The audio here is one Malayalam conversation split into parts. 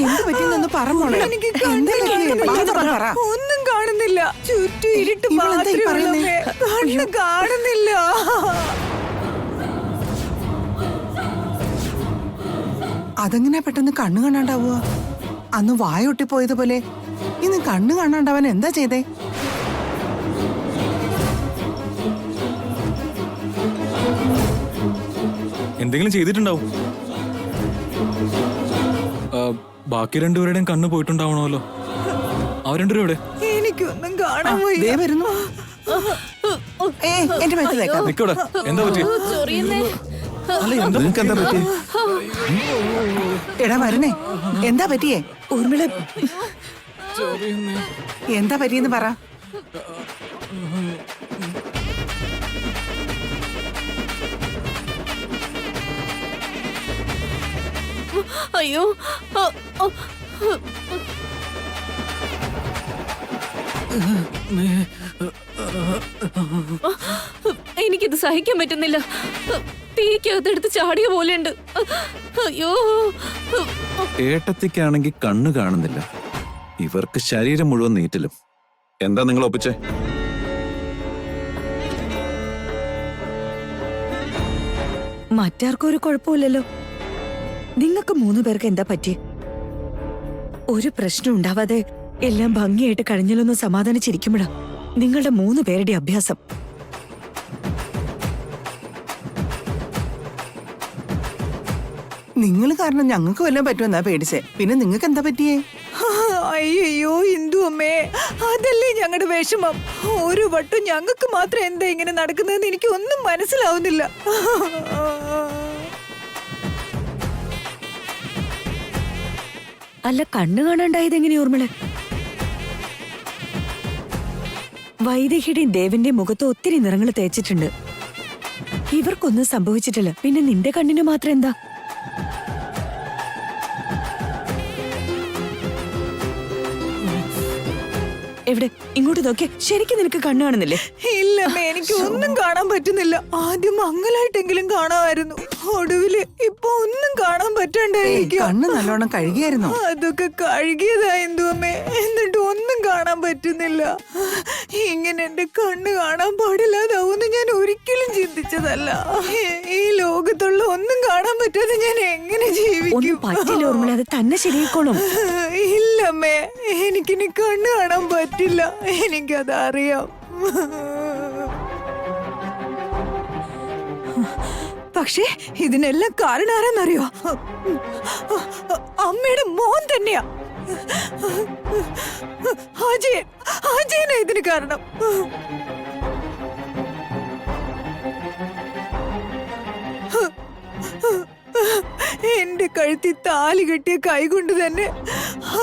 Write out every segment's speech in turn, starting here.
എന്ത് പറ്റിയെന്നൊന്ന് പറ മോളെ. എനിക്ക് ഒന്നും കാണുന്നില്ല. ചുറ്റും ഇരുട്ട് മാത്രമേ. കണ്ണ് കാണുന്നില്ല. അതെങ്ങനെ പെട്ടെന്ന് കണ്ണു കാണാണ്ടാവുക? അന്ന് വായൊട്ടിപ്പോയതുപോലെ ഇന്ന് കണ്ണു കാണാണ്ടവൻ എന്താ ചെയ്തേ? എന്തെങ്കിലും ചെയ്തിട്ടുണ്ടാവും. ബാക്കി രണ്ടുപേരുടെയും കണ്ണ് പോയിട്ടുണ്ടാവണമല്ലോ. അവർ രണ്ടുപേരും എവിടെ? എനിക്കൊന്നും കാണാൻ വരുന്നു. എന്റെ നിക്കോടെ. എന്താ പറ്റി? എന്താ പറ്റി? എടാ വരണേ, എന്താ പറ്റിയേ? ഊർമിള, എന്താ പറ്റിയെന്ന് പറ. അയ്യോ, എനിക്കിത് സഹിക്കാൻ പറ്റുന്നില്ല. തീക്കകത്തെടുത്ത് ചാടിയ പോലെയുണ്ട്. അയ്യോ. ഏട്ടത്തിക്കാണെങ്കിൽ കണ്ണു കാണുന്നില്ല, ഇവർക്ക് ശരീരം മുഴുവൻ നീറ്റലും. എന്താ നിങ്ങൾ ഒപ്പിച്ചേ? മറ്റാർക്കും ഒരു കുഴപ്പമില്ലല്ലോ. നിങ്ങൾക്ക് 3 പേർക്ക് എന്താ പറ്റി? ഒരു പ്രശ്നം ഉണ്ടാവാതെ എല്ലാം ഭംഗിയായിട്ട് കഴിഞ്ഞാലൊന്ന് സമാധാനിച്ചിരിക്കുമ്പോഴാ നിങ്ങളുടെ 3 പേരുടെ അഭ്യാസം. നിങ്ങൾ കാരണം ഞങ്ങൾക്ക് വല്ലതും പറ്റുമെന്നാ പേടിച്ചേ. പിന്നെ നിങ്ങൾക്ക് എന്താ പറ്റിയേ? അയ്യോ ഇന്ദു അമ്മേ, അതല്ലേ ഞങ്ങളുടെ വിഷമം. ഒരു വട്ടം ഞങ്ങൾക്ക് മാത്രം എന്താ ഇങ്ങനെ നടക്കുന്നതെന്ന് എനിക്ക് ഒന്നും മനസ്സിലാവുന്നില്ല. അല്ല, കണ്ണു കാണാണ്ടായത് എങ്ങനെയാ ഊർമിള? വൈദേഹിയുടെയും ദേവന്റെ മുഖത്ത് ഒത്തിരി നിറങ്ങൾ തേച്ചിട്ടുണ്ട്. ഇവർക്കൊന്നും സംഭവിച്ചിട്ടില്ല. പിന്നെ നിന്റെ കണ്ണിന് മാത്രം എന്താ? എവിടെ? ഇങ്ങോട്ട് നോക്കിയേ. ശരിക്കും നിനക്ക് കണ്ണു കാണുന്നില്ലേ? ഇല്ലമ്മേ, എനിക്ക് ഒന്നും കാണാൻ പറ്റുന്നില്ല. ആദ്യം മങ്ങലായിട്ടെങ്കിലും കാണാമായിരുന്നു. ഒടുവില് ഇപ്പൊ ഒന്നും കാണാൻ പറ്റണ്ടേ. കണ്ണ് നല്ലോണം കഴുകിയായിരുന്നു. അതൊക്കെ കഴുകിയതാ എന്തുവമ്മേ, എന്നിട്ട് ഒന്നും കാണാൻ പറ്റുന്നില്ല. ഇങ്ങനെ എന്റെ കണ്ണ് കാണാൻ പാടില്ലാതാവുന്ന് ഞാൻ ഒരിക്കലും ചിന്തിച്ചതല്ല. ഈ ലോകത്തുള്ള ഒന്നും കാണാൻ പറ്റാതെ ഞാൻ എങ്ങനെ ജീവിക്കും? പറ്റില്ല ഊർമിള, അത് തന്നെ ശരിയായിക്കോളും. ഇല്ലമ്മേ, എനിക്കിനി കണ്ണ് കാണാൻ പറ്റില്ല. എനിക്കതറിയാം. പക്ഷേ ഇതിനെല്ലാം കാരണം ആരെന്നറിയോ? അമ്മയുടെ മോൻ തന്നെയാ. അജയനാ ഇതിന് കാരണം. എന്റെ കഴുത്തി താലി കെട്ടിയ കൈകൊണ്ട് തന്നെ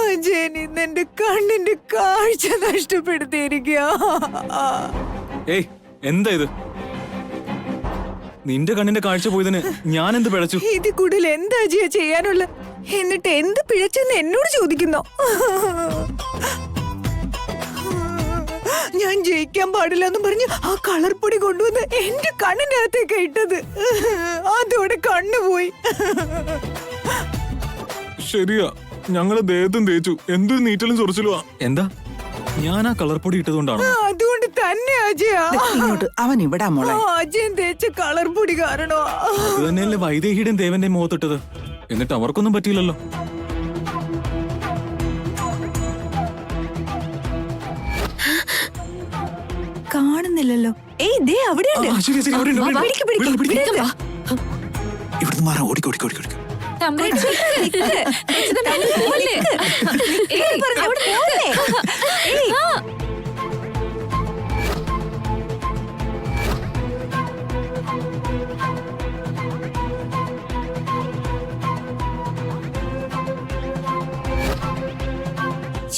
അജയൻ ഇന്ന് എന്റെ കണ്ണിന്റെ കാഴ്ച നഷ്ടപ്പെടുത്തിയിരിക്കുക. ഏയ്, എന്താ ഇത്? നിന്റെ കണ്ണിന്റെ കാഴ്ച പോയതിന് ഞാൻ എന്ത് പിഴച്ചു? ഇത് കൂടുതൽ എന്താ അജയ ചെയ്യാനുള്ള? എന്നിട്ട് എന്ത് പിഴച്ചെന്ന് എന്നോട് ചോദിക്കുന്നോ? ഞാൻ ജയിക്കാൻ പാടില്ല എന്ന് പറഞ്ഞ് ആ കളർ പൊടി കൊണ്ടുവന്ന് എന്റെ കണ്ണിന്റെ അകത്തേക്ക് ഇട്ടത്. അതോടെ കണ്ണുപോയി. ശരിയാ, ഞങ്ങള് ദേഹത്തും തേച്ചു. എന്തൊരു നീറ്റലും ചൊറിച്ചിലുവാ. എന്താ? ഞാൻ ആ കളർ പൊടി ഇട്ടതുകൊണ്ടാണ്. അതുകൊണ്ട് തന്നെ അജയ. അവൻ ഇവിടെ അജയൻ തേച്ച കളർ പൊടി കാരണോ? അത് തന്നെയല്ലേ വൈദേഹിയുടെയും ദേവന്റെയും മുഖത്തിട്ടത്. എന്നിട്ട് അവർക്കൊന്നും പറ്റിയില്ലല്ലോ. കാണുന്നില്ലല്ലോ. ഏയ്, ദേ അവിടെയുണ്ട്. ഇവിടുന്ന് മാറാ. ഓടിക്കോ.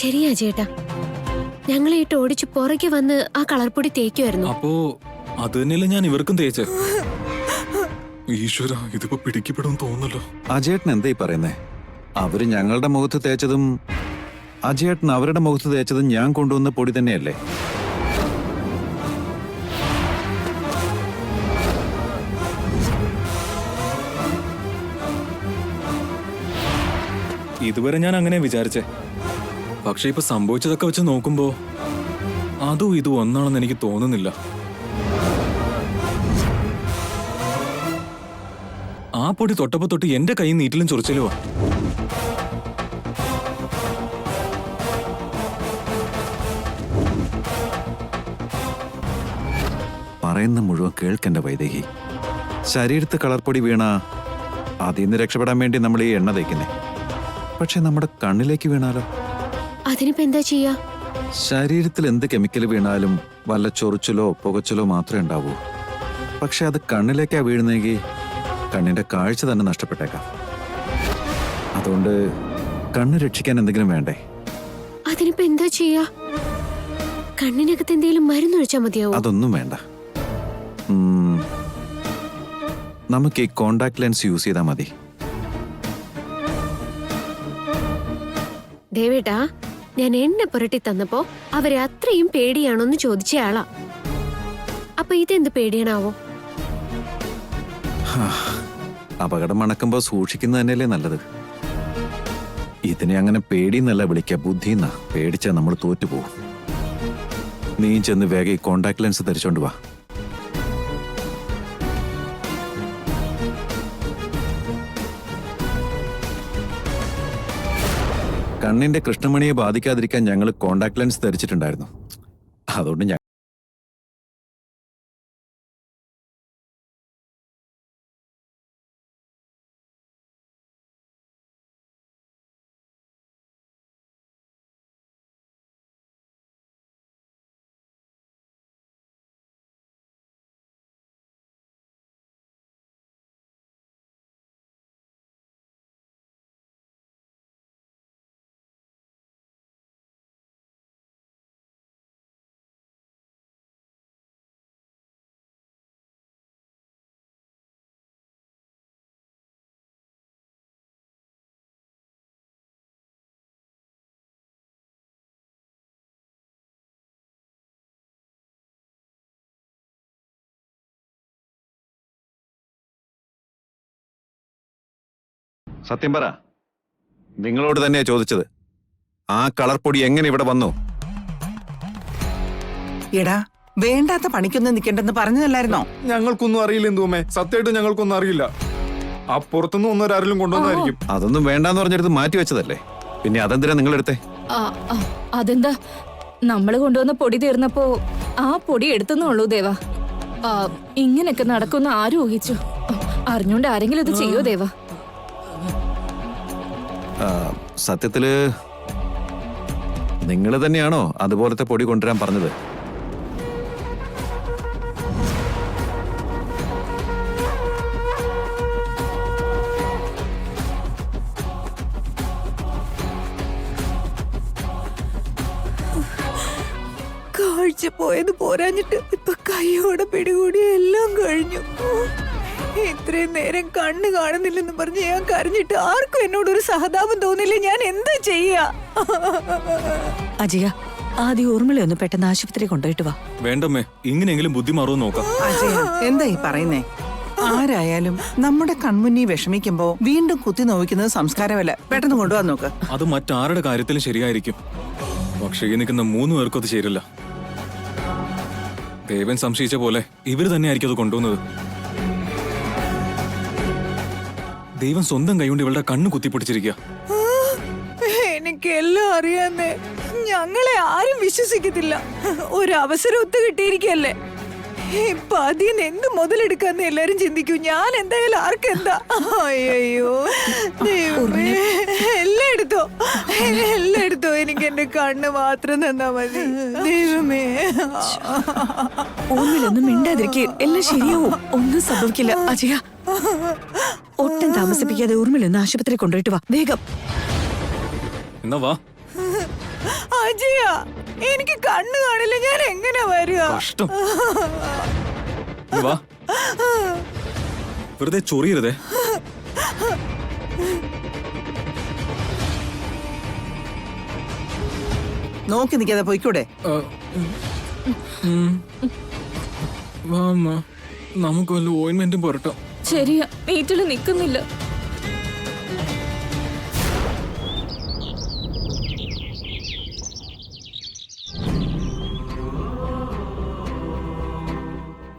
ശരിയാ ചേട്ടാ, ഞങ്ങളീട്ട് ഓടിച്ച് പുറകെ വന്ന് ആ കളർപ്പൊടി തേക്കുമായിരുന്നു. അപ്പോ അത് തന്നെയല്ലേ ഞാൻ ഇവർക്കും തേച്ചേ. ഈശ്വര, ഇതിപ്പോ പിടിക്കപ്പെടും തോന്നല്ലോ. അജയേട്ടൻ എന്തായി പറയുന്നേ? അവര് ഞങ്ങളുടെ മുഖത്ത് തേച്ചതും അജയേട്ടൻ അവരുടെ മുഖത്ത് തേച്ചതും ഞാൻ കൊണ്ടുവന്ന പൊടി തന്നെയല്ലേ? ഇതുവരെ ഞാൻ അങ്ങനെ വിചാരിച്ചേ. പക്ഷെ ഇപ്പൊ സംഭവിച്ചതൊക്കെ വെച്ച് നോക്കുമ്പോ അതും ഇതും ഒന്നാണെന്ന് എനിക്ക് തോന്നുന്നില്ല. ആ പൊടി തൊട്ടപ്പോ തൊട്ട് എന്റെ കൈ നീറ്റിലും ചൊറിച്ചിലുവാ. പറയുന്ന മുഴുവൻ കേൾക്കണ്ട വൈദേഹി. ശരീരത്ത് കളർപ്പൊടി വീണ അതിൽ നിന്ന് രക്ഷപ്പെടാൻ വേണ്ടി നമ്മൾ ഈ എണ്ണ തേക്കുന്നേ. പക്ഷെ നമ്മുടെ കണ്ണിലേക്ക് വീണാലോ? അതിനിപ്പോ എന്താ ചെയ്യാ? ശരീരത്തിൽ എന്ത് കെമിക്കൽ വീണാലും വല്ല ചൊറിച്ചിലോ പുകച്ചിലോ മാത്രമേ ഉണ്ടാവൂ. പക്ഷെ അത് കണ്ണിലേക്കാ വീഴുന്നെങ്കിൽ കണ്ണിന്റെ കാഴ്ച തന്നെ നഷ്ടപ്പെട്ടേക്കാം. അതുകൊണ്ട് കണ്ണ് രക്ഷിക്കാൻ എന്തെങ്കിലും വേണ്ടേ? അതിനിപ്പോ എന്താ ചെയ്യാ? കണ്ണിനകത്ത് എന്തെങ്കിലും മരുന്നൊഴിച്ചാ മതിയാവോ? അതൊന്നും വേണ്ട. നമുക്ക് ഈ കോണ്ടാക്ട് ലെൻസ് യൂസ് ചെയ്താൽ മതി. ദേവേട്ടാ, ഞാൻ എണ്ണ പുരട്ടി തന്നപ്പോ അവരെ അത്രയും പേടിയാണോന്ന് ചോദിച്ചയാളാ. അപ്പൊ ഇതെന്ത് പേടിയാണാവോ? അപകടം മണക്കുമ്പോ സൂക്ഷിക്കുന്നത് തന്നെയല്ലേ നല്ലത്. ഇതിനെ അങ്ങനെ പേടിയെന്നല്ല വിളിക്ക, ബുദ്ധിന്നാ. പേടിച്ചാ നമ്മൾ തോറ്റുപോകും. നീ ചെന്ന് വേഗം ഈ കോണ്ടാക്ട് ലെൻസ് ധരിച്ചോണ്ട് വാ. കണ്ണിന്റെ കൃഷ്ണമണിയെ ബാധിക്കാതിരിക്കാൻ ഞങ്ങൾ കോണ്ടാക്ട് ലെൻസ് ധരിച്ചിട്ടുണ്ടായിരുന്നു. അതുകൊണ്ട് സത്യം പറ, നിങ്ങളോട് തന്നെയാ ചോദിച്ചത്. ആ കളർ പൊടി എങ്ങനെ ഇവിടെ വന്നു? എടാ, വേണ്ടാത്ത പണിക്കൊന്നും നിൽക്കണ്ടെന്ന് പറഞ്ഞതല്ലായിരുന്നോ? ഞങ്ങൾക്കൊന്നും അറിയില്ല എന്തുമേ, സത്യമായിട്ട് ഞങ്ങൾക്കൊന്നും അറിയില്ല. ആ പുറത്തുനിന്ന് ഒന്നൊരാരെങ്കിലും കൊണ്ടുവന്നായിരിക്കും. അതൊന്നും വേണ്ടാന്ന് പറഞ്ഞെടുത്ത് മാറ്റി വെച്ചതല്ലേ, പിന്നെ അതെന്തിനാ നിങ്ങളെടുത്തേ? അതെന്താ, നമ്മള് കൊണ്ടുവന്ന പൊടി തീർന്നപ്പോ ആ പൊടി എടുത്തുന്നുള്ളൂ ദേവാ. ഇങ്ങനെയൊക്കെ നടക്കുന്ന ആരും ഊഹിച്ചു? അറിഞ്ഞോണ്ട് ആരെങ്കിലും ഇത് ചെയ്യോ ദേവാ? സത്യത്തില് നിങ്ങൾ തന്നെയാണോ അതുപോലത്തെ പൊടി കൊണ്ടുവരാൻ പറഞ്ഞത്? കാഴ്ച പോയത് പോരാഞ്ഞിട്ട് ഇപ്പൊ കൈയോടെ പിടികൂടി എല്ലാം കഴിഞ്ഞു. ഇത്രയും നേരം കണ്ണ് കാണുന്നില്ലെന്ന് പറഞ്ഞ് ഞാൻ കരഞ്ഞിട്ട് ആർക്കും എന്നോടൊരു സഹതാപം തോന്നില്ല. ഞാൻ എന്താ ചെയ്യാ? അജയ, ആദ്യം ഊർമിള ഒന്ന് പെട്ടെന്ന് ആശുപത്രി കൊണ്ടുപോയിട്ട് വാ. വേണ്ടമ്മേ, ഇങ്ങനെയെങ്കിലും ബുദ്ധി മാറുമോ നോക്കാം. അജയ, എന്താ ഈ പറയുന്നേ? ആരായാലും നമ്മുടെ കൺമുന്നി വിഷമിക്കുമ്പോ വീണ്ടും കുത്തി നോവിക്കുന്നത് സംസ്കാരമല്ല. പെട്ടെന്ന് കൊണ്ടുപോകാൻ നോക്ക്. അത് മറ്റാരുടെ കാര്യത്തിലും ശരിയായിരിക്കും. പക്ഷേ ഈ നിൽക്കുന്ന 3 പേർക്കും അത് ശരിയല്ല. ദേവൻ സംശയിച്ച പോലെ ഇവര് തന്നെയായിരിക്കും അത് കൊണ്ടുവന്നത്. ദൈവം സ്വന്തം കൈകൊണ്ട് ഇവളുടെ കണ്ണ് കുത്തിപ്പൊടിച്ചിരിക്കുക. എനിക്കെല്ലാം അറിയാന്നേ. ഞങ്ങളെ ആരും വിശ്വസിക്കത്തില്ല. ഒരു അവസരം ഒത്തു കിട്ടിയിരിക്കല്ലേ. ഇപ്പൊ അതിന്ന് എന്ത് മുതലെടുക്കാന്ന് എല്ലാരും ചിന്തിക്കും. ഞാൻ എന്തായാലും ആർക്കെന്താ? അയ്യോ ദൈവമേ, എല്ലാം എടുത്തോ, എല്ലാം എടുത്തോ. എനിക്ക് എന്റെ കണ്ണ് മാത്രം തന്നാ മതി. ദൈവമേ, ഊർമിളൊന്നും മിണ്ടാതിരിക്കെ, എല്ലാം ശരിയാവും. ഒന്നും സംഭവിക്കില്ല. അജയ, ഒട്ടും താമസിപ്പിക്കാതെ ഊർമിളൊന്ന് ആശുപത്രി കൊണ്ടുപോയിട്ട് വാ, വേഗം. എന്നാ വാ. അജയ, എനിക്ക് കണ്ണ് കാണില്ല. ഞാൻ എങ്ങനെ വരിക? കഷ്ടം. വാ, വെറുതെ ചൊറിയരുതേ. നോക്കി നിൽക്കാതെ പോയിക്കൂടെ? വാ അമ്മ, നമുക്ക് വല്ല ഓയിൻമെന്റും പുരട്ടാം. ശരിയാ, വീട്ടില് നിക്കുന്നില്ല.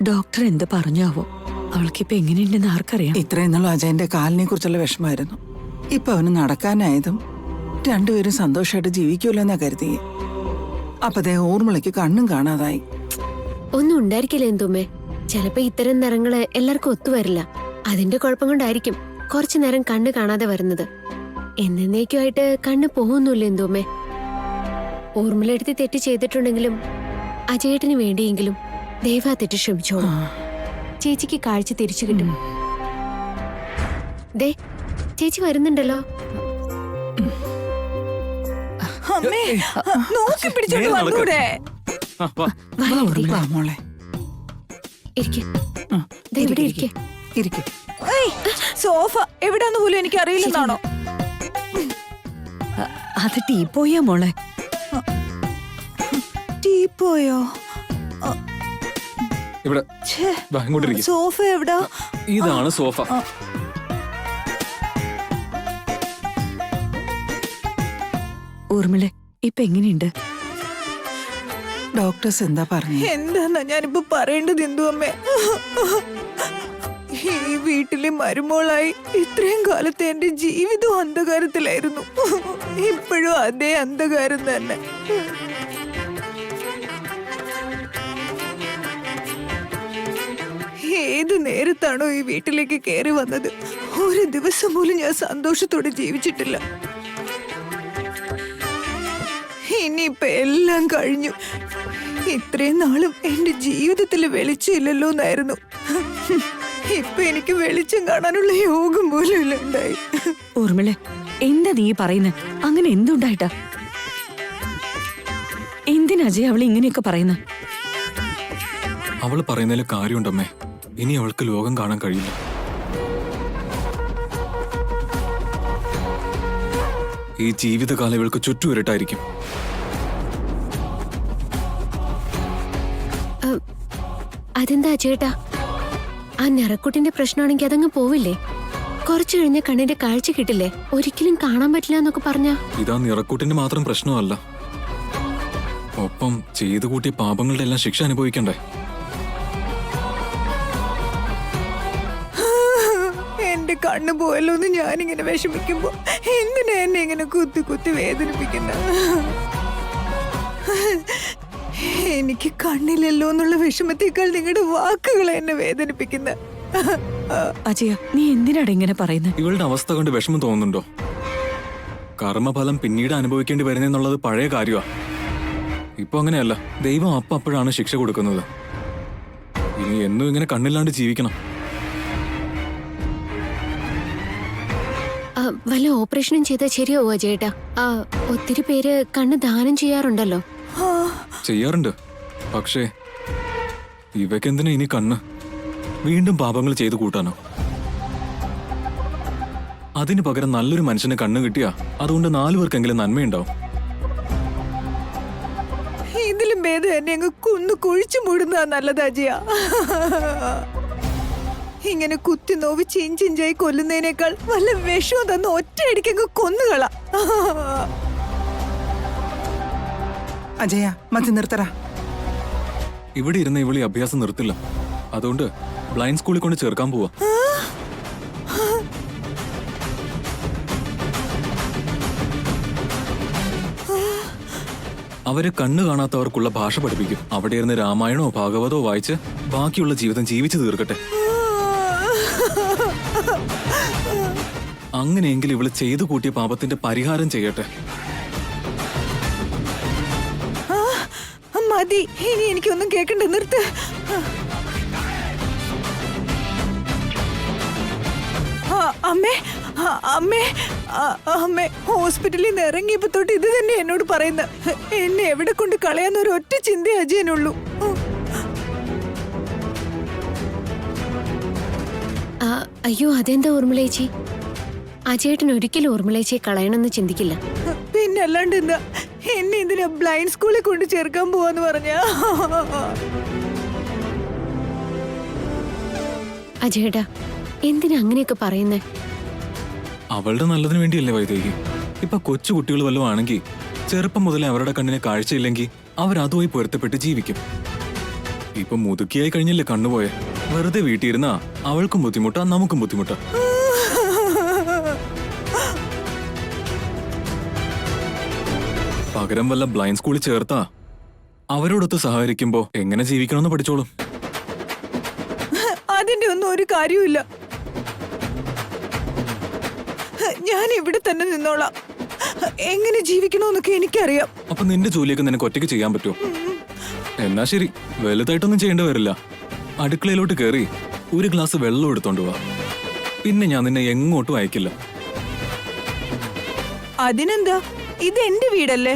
ഡോക്ടർ എന്ത് പറഞ്ഞാവോ? അവൾക്കിപ്പോ എങ്ങനെയുണ്ടെന്ന് ആർക്കറിയാം. ഇത്രയും നാളും അജയന്റെ കാലിനെ കുറിച്ചുള്ള വിഷമായിരുന്നു. ഇപ്പൊ അവന് നടക്കാനായതും രണ്ടുപേരും സന്തോഷമായിട്ട് ജീവിക്കുമല്ലോ എന്നാ കരുതി. അപ്പൊ ദേ ഊർമിളയ്ക്ക് കണ്ണും കാണാതായി. ഒന്നും ഉണ്ടായിരിക്കില്ല എന്തുമ്മേ. ചിലപ്പോ ഇത്തരം നിറങ്ങള് എല്ലാവർക്കും ഒത്തുവരില്ല. അതിന്റെ കുഴപ്പം കൊണ്ടായിരിക്കും കുറച്ചു നേരം കണ്ണ് കാണാതെ വരുന്നത്. എന്നേക്കുമായിട്ട് കണ്ണ് പോകുന്നില്ല എന്തുമ്മേ. ഊർമിളെടുത്ത് തെറ്റ് ചെയ്തിട്ടുണ്ടെങ്കിലും അജയേട്ടന് വേണ്ടിയെങ്കിലും ദൈവ തെറ്റ് ക്ഷമിച്ചോളൂ. ചേച്ചിക്ക് കാഴ്ച തിരിച്ചു കിട്ടും. ദേ ചേച്ചി വരുന്നുണ്ടല്ലോ. അമ്മേ, നോക്കി പിടിച്ചോണ്ട് വന്നൂടെ? വാ മോളെ, ഇരിക്കെ. ദേ ഇവിടെ ഇരിക്കെ. ഇരിക്കും. ഏയ്, സോഫ എവിടാന്ന് പോലും എനിക്ക് അറിയില്ലെന്നാണോ? അത് ടീപ്പോയാ മോളെ. ടീപ്പോയോ? ഇവിടെ ഛേ, വാ, ഇങ്ങോട്ടിരിക്ക്. സോഫ എവിടാ? ഇതാണ് സോഫ. ഊർമിളെ, ഇപ്പൊ എങ്ങനെയുണ്ട്? ഡോക്ടേഴ്സ് എന്താ പറഞ്ഞു? എന്താന്നാ ഞാനിപ്പോ പറയേണ്ടത് എന്തു അമ്മേ? ഈ വീട്ടിലെ മരുമോളായി ഇത്രയും കാലത്തെ എന്റെ ജീവിതം അന്ധകാരത്തിലായിരുന്നു. ഇപ്പോഴും അതേ അന്ധകാരം തന്നെ. ഏത് നേരത്താണോ ഈ വീട്ടിലേക്ക് കയറി വന്നത്, ഒരു ദിവസം പോലും ഞാൻ സന്തോഷത്തോടെ ജീവിച്ചിട്ടില്ല. ഇനിയിപ്പൊ എല്ലാം കഴിഞ്ഞു. ഇത്രയും നാളും എന്റെ ജീവിതത്തിൽ വെളിച്ചമില്ലല്ലോ എന്നായിരുന്നു. ഇപ്പൊ എനിക്ക് വെളിച്ചം കാണാനുള്ള യോഗം പോലും ഇല്ല ഉണ്ടായി. ഊർമിളെ, എന്താ നീ പറയുന്നത്? അങ്ങനെ എന്തുണ്ടായിട്ടാ? എന്തിനാ അജയ് അവൾ ഇങ്ങനെയൊക്കെ പറയുന്നത്? അവള് പറയുന്നതിൽ കാര്യമുണ്ടമ്മേ. ഇനി അവൾക്ക് ലോകം കാണാൻ കഴിയില്ല. ഈ ജീവിതകാലം ഇവൾക്ക് ചുറ്റും ഇരട്ടായിരിക്കും. അതെന്താ ചേട്ടാ? ആ നിറക്കുട്ടിന്റെ പ്രശ്നമാണെങ്കിൽ അതങ്ങ് പോവില്ലേ? കുറച്ചു കഴിഞ്ഞ കണ്ണിന്റെ കാഴ്ച കിട്ടില്ലേ? ഒരിക്കലും കാണാൻ പറ്റില്ല എന്നൊക്കെ പറഞ്ഞ. ഇതാ നിറക്കൂട്ടിന്റെ മാത്രം പ്രശ്നമല്ല, ഒപ്പം ചെയ്തു കൂട്ടിയ പാപങ്ങളുടെ എല്ലാം ശിക്ഷ അനുഭവിക്കണ്ടേ? എന്റെ കണ്ണു പോയല്ലോ എന്ന് ഞാനിങ്ങനെ വിഷമിക്കുമ്പോ എന്തിനാ എന്നെ ഇങ്ങനെ കുത്തി കുത്തി വേദനിപ്പിക്കുന്ന? എനിക്ക് കണ്ണില്ലല്ലോ എന്നുള്ള വിഷമത്തേക്കാൾ നിങ്ങളുടെ വാക്കുകൾ എന്നെ വേദനിപ്പിക്കുന്ന. അജയ, നീ എന്തിനാണ് ഇങ്ങനെ പറയുന്നത്? ഇവളുടെ അവസ്ഥ കൊണ്ട് വിഷമം തോന്നുന്നുണ്ടോ? കർമ്മഫലം പിന്നീട് അനുഭവിക്കേണ്ടി വരുന്നെന്നുള്ളത് പഴയ കാര്യമാ. ഇപ്പൊ അങ്ങനെയല്ല. ദൈവം അപ്പോഴാണ് ശിക്ഷ കൊടുക്കുന്നത്. ഇനി എന്നും ഇങ്ങനെ കണ്ണില്ലാണ്ട് ജീവിക്കണം. വല്ല ഓപ്പറേഷനും ചെയ്താൽ ശരിയാവോ ചേട്ടാ? ഒത്തിരി പേര് കണ്ണ് ദാനം ചെയ്യാറുണ്ടല്ലോ. ചെയ്യാറുണ്ട്. പക്ഷേ ഇവക്കെന്തിനാ ഇനി കണ്ണ്? വീണ്ടും പാപങ്ങൾ ചെയ്തു കൂട്ടാനോ? അതിനു പകരം നല്ലൊരു മനുഷ്യന് കണ്ണ് കിട്ടിയാ അതുകൊണ്ട് 4 പേർക്കെങ്കിലും നന്മയുണ്ടാവും. ഇതിലും ഭേദം എന്നെ അങ്ങ് കൊന്നു കുഴിച്ചു മൂടുന്നതാ നല്ലതാ അജയ. ഇങ്ങനെ കുത്തി നോവിച്ച് ഇഞ്ചിഞ്ചായി കൊല്ലുന്നതിനേക്കാൾ വല്ല വിഷവും തന്ന് ഒറ്റയടിക്ക് അങ്ങ് കൊന്നുകള. അജയ, മതി നിർത്തറ. ഇവിടെ ഇരുന്ന ഇവളി അഭ്യാസം നിർത്തില്ല. അതുകൊണ്ട് ബ്ലൈൻഡ് സ്കൂളിൽ കൊണ്ട് ചേർക്കാൻ പോവാ. അവര് കണ്ണു കാണാത്തവർക്കുള്ള ഭാഷ പഠിപ്പിക്കും. അവിടെ ഇരുന്ന് രാമായണോ ഭാഗവതോ വായിച്ച് ബാക്കിയുള്ള ജീവിതം ജീവിച്ചു തീർക്കട്ടെ. അങ്ങനെയെങ്കിൽ ഇവള് ചെയ്തു കൂട്ടിയ പാപത്തിന്റെ പരിഹാരം ചെയ്യട്ടെ. മതി, ഇനി എനിക്കൊന്നും കേൾക്കണ്ട, നിർത്ത്. അമ്മേ, അമ്മേ, അമ്മേ, ഹോസ്പിറ്റലിൽ നിന്ന് ഇറങ്ങിയപ്പോ തൊട്ട് ഇത് തന്നെ എന്നോട് പറയുന്ന. എന്നെ എവിടെ കൊണ്ട് കളയാന്ന് ഒരു ഒറ്റ ചിന്ത അജയനുള്ളൂ. അയ്യോ, അതെന്താ ഊർമിളേച്ചി? അജയേട്ടൻ ഒരിക്കലും ഊർമിളേച്ചിയെ കളയണമെന്ന് ചിന്തിക്കില്ല. പിന്നെ അല്ലാണ്ട് എന്താ? എന്നെ ഇതിനെ ബ്ലൈൻഡ് സ്കൂളിൽ കൊണ്ട് ചേർക്കാൻ പോവാന്ന് പറഞ്ഞ. അജയേട്ടാ, എന്തിനാ അങ്ങനെയൊക്കെ പറയുന്നേ? അവളുടെ നല്ലതിന് വേണ്ടിയല്ലേ വൈദേഹി? ഇപ്പൊ കൊച്ചു കുട്ടികൾ വല്ലതും ആണെങ്കിൽ ചെറുപ്പം മുതലേ അവരുടെ കണ്ണിന് കാഴ്ചയില്ലെങ്കിൽ അവരതുമായി പൊരുത്തപ്പെട്ട് ജീവിക്കും. ഇപ്പൊ മുതുക്കിയായി കഴിഞ്ഞല്ലേ കണ്ണുപോയെ. വെറുതെ വീട്ടിയിരുന്നാ അവൾക്കും ബുദ്ധിമുട്ടാ, നമുക്കും ബുദ്ധിമുട്ടാ. പകരം വല്ല ബ്ലൈൻഡ് സ്കൂളിൽ ചേർത്താ അവരോടൊത്ത് സഹകരിക്കുമ്പോ എങ്ങനെ ജീവിക്കണമെന്ന് പഠിച്ചോളും. അതിന്റെ ഒന്നും ഒരു കാര്യമില്ല. ഞാൻ ഇവിടെ തന്നെ നിന്നോളാം. എങ്ങനെ ജീവിക്കണമെന്നൊക്കെ എനിക്കറിയാം. അപ്പൊ നിന്റെ ജോലിയൊക്കെ നിനക്ക് ഒറ്റയ്ക്ക് ചെയ്യാൻ പറ്റുമോ? എന്നാ ശരി, വലുതായിട്ടൊന്നും ചെയ്യേണ്ടി വരില്ല. അടുക്കളയിലോട്ട് കയറി ഒരു ഗ്ലാസ് വെള്ളം എടുത്തോണ്ട് പോവാ. പിന്നെ ഞാൻ നിന്നെ എങ്ങോട്ടും അയക്കില്ല. അതിനെന്താ, ഇത് എന്റെ വീടല്ലേ.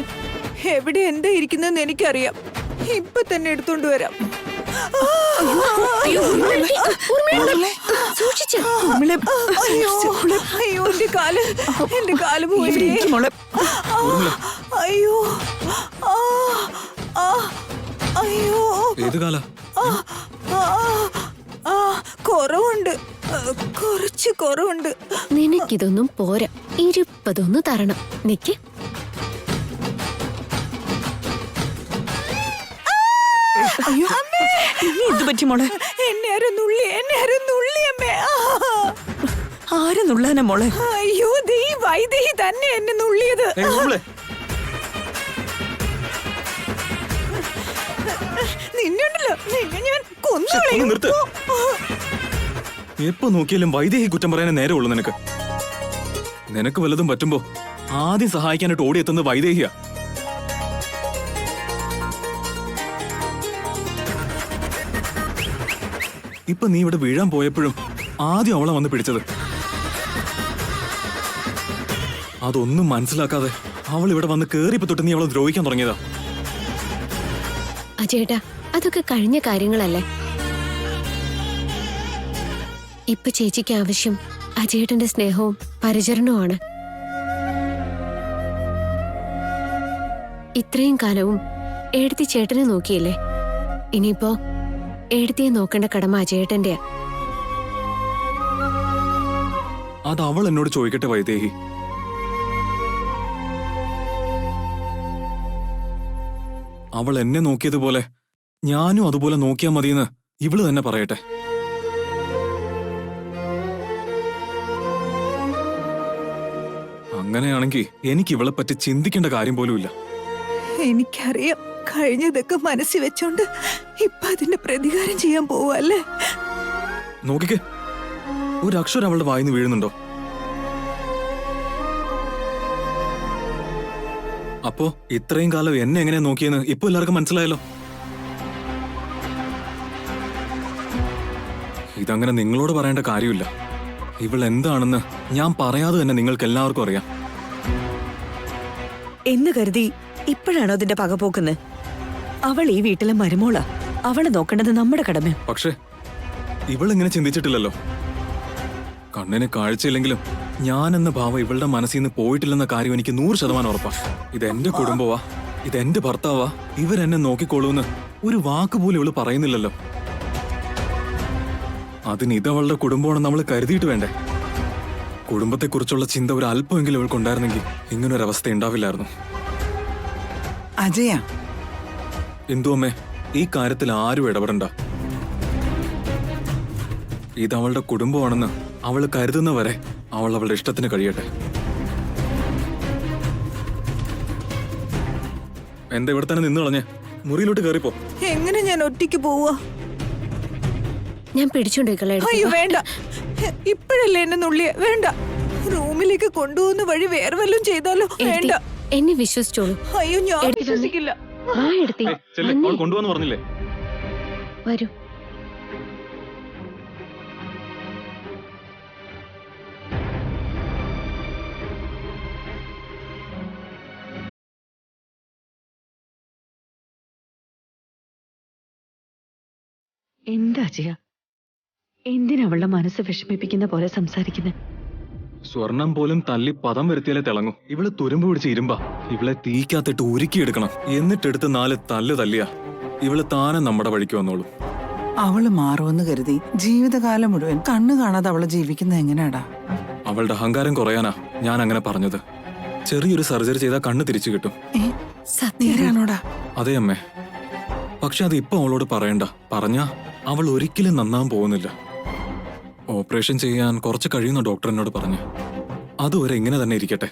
എവിടെ എന്താ ഇരിക്കുന്നെന്ന് എനിക്കറിയാം. ഇപ്പൊ തന്നെ എടുത്തോണ്ട് വരാം. സൂക്ഷിച്ച്. അയ്യോ എന്റെ കാല് പോയി. അയ്യോ അയ്യോ ഏത് കാല? കുറവുണ്ട്, കുറച്ച് കുറവുണ്ട്. നിനക്കിതൊന്നും പോരാ, 20 തരണം. നിക്ക്. അയ്യോ, എന്ത് പറ്റി മോളെ? എന്നെ ആരും നുള്ളി അമ്മേ. ആര് നുള്ളാനാ മോളെ? അയ്യോ, ദേ ഈ വൈദേഹി തന്നെ എന്നെ നുള്ളിയത്. നിന്നുണ്ടല്ലോ, നിന്നെ ഞാൻ കൊന്നുകളയും. എപ്പോ നോക്കിയാലും വൈദേഹി കുറ്റം പറയാനേ നേരെ ഉള്ളു നിനക്ക്. നിനക്ക് വല്ലതും പറ്റുമ്പോ ആദ്യം സഹായിക്കാനായിട്ട് ഓടിയെത്തുന്നത് വൈദേഹിയാ. ഇപ്പൊ നീ ഇവിടെ വീഴാൻ പോയപ്പോഴും ആദ്യം അവളെ വന്ന് പിടിച്ചത്. അതൊന്നും മനസ്സിലാക്കാതെ അവൾ ഇവിടെ വന്ന് കേറിയപ്പോ തൊട്ട് നീ അവളെ ദ്രോഹിക്കാൻ തുടങ്ങിയതാ. അജയേട്ടാ, അതൊക്കെ കഴിഞ്ഞ കാര്യങ്ങളല്ലേ. ഇപ്പൊ ചേച്ചിക്ക് ആവശ്യം അജയേട്ടന്റെ സ്നേഹവും പരിചരണവുമാണ്. ഇത്രയും കാലവും ഏടത്തി ചേട്ടനെ നോക്കിയില്ലേ, ഇനിയിപ്പോ ഏടത്തിയെ നോക്കേണ്ട കടമ അജയേട്ടന്റെയാ. അത് അവൾ എന്നോട് ചോദിക്കട്ടെ വൈദേഹി. അവൾ എന്നെ നോക്കിയതുപോലെ ഞാനും അതുപോലെ നോക്കിയാ മതിയെന്ന് ഇവള് തന്നെ പറയട്ടെ. അങ്ങനെയാണെങ്കിൽ എനിക്ക് ഇവളെ പറ്റി ചിന്തിക്കേണ്ട കാര്യം പോലുമില്ല. എനിക്കറിയാം, കഴിഞ്ഞതൊക്കെ മനസ്സിൽ വെച്ചോണ്ട് ഇപ്പൊ അതിന്റെ പ്രതികാരം ചെയ്യാൻ പോവല്ലേ. നോക്കിക്കേ, ഒരു അക്ഷരം അവളുടെ വായിന്ന് വീഴുന്നുണ്ടോ? അപ്പോ ഇത്രയും കാലം എന്നെ എങ്ങനെ നോക്കിയെന്ന് ഇപ്പൊ എല്ലാവർക്കും മനസ്സിലായല്ലോ. ഇതങ്ങനെ നിങ്ങളോട് പറയേണ്ട കാര്യമില്ല. ഇവൾ എന്താണെന്ന് ഞാൻ പറയാതെ തന്നെ നിങ്ങൾക്ക് എല്ലാവർക്കും അറിയാം. എന്ന് കരുതി ഇപ്പോഴാണോ അതിന്റെ പകപോക്കുന്നത്? അവൾ ഈ വീട്ടിലെ മരുമോളാ. അവളെ നോക്കേണ്ടത് നമ്മുടെ കടമ. പക്ഷേ ഇവളിങ്ങനെ ചിന്തിച്ചിട്ടില്ലല്ലോ. കണ്ണിന് കാഴ്ചയില്ലെങ്കിലും ഞാനെന്ന ഭാവം ഇവളുടെ മനസ്സിൽ നിന്ന് പോയിട്ടില്ലെന്ന കാര്യം എനിക്ക് 100% ഉറപ്പാ. ഇതെന്റെ കുടുംബവാ, ഇതെന്റെ ഭർത്താവാ, ഇവരെന്നെ നോക്കിക്കോളൂന്ന് ഒരു വാക്ക് പോലും ഇവള് പറയുന്നില്ലല്ലോ. അതിന് ഇതവളുടെ കുടുംബമാണെന്ന് നമ്മൾ കരുതിയിട്ട് വേണ്ടേ? കുടുംബത്തെക്കുറിച്ചുള്ള ചിന്ത ഒരു അല്പമെങ്കിലും ഇവൾക്കുണ്ടായിരുന്നെങ്കിൽ ഇങ്ങനൊരവസ്ഥ ഉണ്ടാവില്ലായിരുന്നു. അജയ, എന്തു അമ്മേ, ഈ കാര്യത്തിൽ ആരും ഇടപെടണ്ട. ഇതവളുടെ കുടുംബമാണെന്ന് അവൾ കരുതുന്നവരെ അവൾ അവളുടെ ഇഷ്ടത്തിന് കഴിയട്ടെ. എന്താ ഇവിടെ തന്നെ നിന്ന് കളഞ്ഞേ? മുറിയിലോട്ട് കയറിപ്പോ. എങ്ങനെ ഞാൻ ഒറ്റയ്ക്ക് പോവാ? ഞാൻ പിടിച്ചോണ്ടിരിക്കല്ലേ. അയ്യോ വേണ്ട, ഇപ്പോഴല്ലേ എന്നെ നുള്ളിയ. വേണ്ട, റൂമിലേക്ക് കൊണ്ടുപോകുന്ന വഴി വേറെ വല്ലതും ചെയ്താലോ? വേണ്ട, എന്നെ വിശ്വസിച്ചോളൂ. അയ്യോ ഞാൻ വിശ്വസിക്കില്ല. ആ എടുത്തി കൊണ്ടുവന്ന് പറഞ്ഞില്ലേ? വരൂ. എന്താ അജയ, എന്തിനാ അവളുടെ മനസ്സ് വിഷമിപ്പിക്കുന്ന പോലെ സംസാരിക്കുന്നത്? സ്വർണം പോലും തല്ലി പദം വരുത്തിയാലേ തിളങ്ങും. ഇവള് തുരുമ്പ് പിടിച്ച് ഇരുമ്പാ. ഇവളെ തീക്കാത്തിട്ട് ഉരുക്കിയെടുക്കണം. എന്നിട്ടെടുത്ത് 4 തല്ല് തല്ലിയാ ഇവള് താനെ നമ്മുടെ വഴിക്ക് വന്നോളൂ. അവള് മാറുമെന്ന് കരുതി ജീവിതകാലം മുഴുവൻ കണ്ണു കാണാതെ അവള് ജീവിക്കുന്നത് എങ്ങനെയാടാ? അവളുടെ അഹങ്കാരം കുറയാനാ ഞാൻ അങ്ങനെ പറഞ്ഞത്. ചെറിയൊരു സർജറി ചെയ്താൽ കണ്ണ് തിരിച്ചു കിട്ടും. നേരാണോടാ? അതെ അമ്മേ, പക്ഷെ അത് ഇപ്പൊ അവളോട് പറയണ്ട. പറഞ്ഞാ അവൾ ഒരിക്കലും നന്നാൻ പോകുന്നില്ല. ഓപ്പറേഷൻ ചെയ്യാൻ കുറച്ച് കഴിയുന്ന ഡോക്ടർ എന്നോട് പറഞ്ഞു. അതുവരെ ഇങ്ങനെ തന്നെ ഇരിക്കട്ടെ.